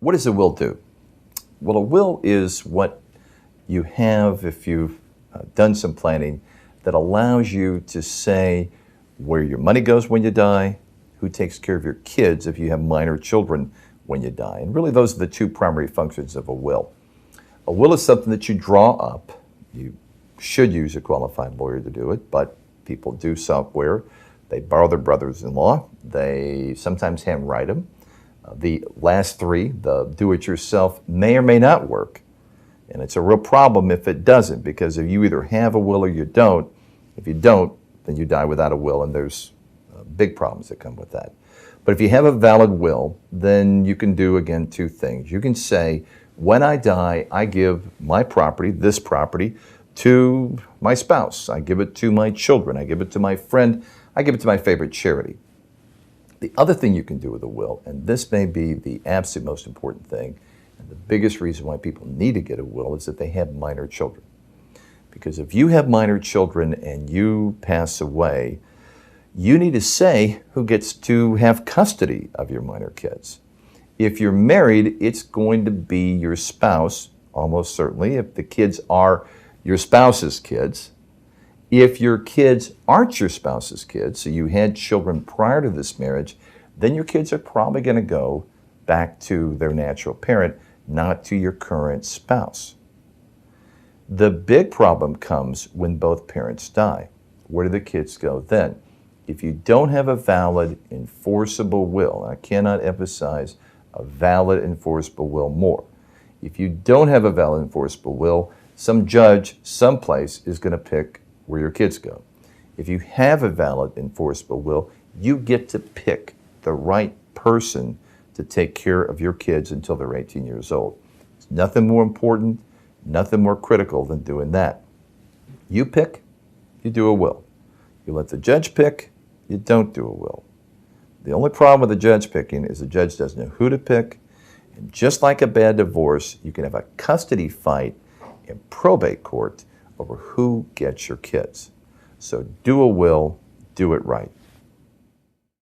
What does a will do? Well, a will is what you have if you've done some planning that allows you to say where your money goes when you die, who takes care of your kids if you have minor children when you die. And really, those are the two primary functions of a will. A will is something that you draw up. You should use a qualified lawyer to do it, but people do software. They borrow their brothers-in-law. They sometimes handwrite them. The last three, the do-it-yourself, may or may not work. And it's a real problem if it doesn't, because if you either have a will or you don't, if you don't, then you die without a will, and there's big problems that come with that. But if you have a valid will, then you can do, again, two things. You can say, when I die, I give my property, this property, to my spouse. I give it to my children. I give it to my friend. I give it to my favorite charity. The other thing you can do with a will, and this may be the absolute most important thing, and the biggest reason why people need to get a will, is that they have minor children. Because if you have minor children and you pass away, you need to say who gets to have custody of your minor kids. If you're married, it's going to be your spouse, almost certainly, if the kids are your spouse's kids. If your kids aren't your spouse's kids, so you had children prior to this marriage, then your kids are probably going to go back to their natural parent, not to your current spouse. The big problem comes when both parents die. Where do the kids go then? If you don't have a valid, enforceable will, and I cannot emphasize a valid, enforceable will more. If you don't have a valid, enforceable will, some judge, someplace is going to pick where your kids go. If you have a valid, enforceable will, you get to pick the right person to take care of your kids until they're 18 years old. There's nothing more important, nothing more critical than doing that. You pick, you do a will. You let the judge pick, you don't do a will. The only problem with the judge picking is the judge doesn't know who to pick. And just like a bad divorce, you can have a custody fight in probate court over who gets your kids. So do a will, do it right.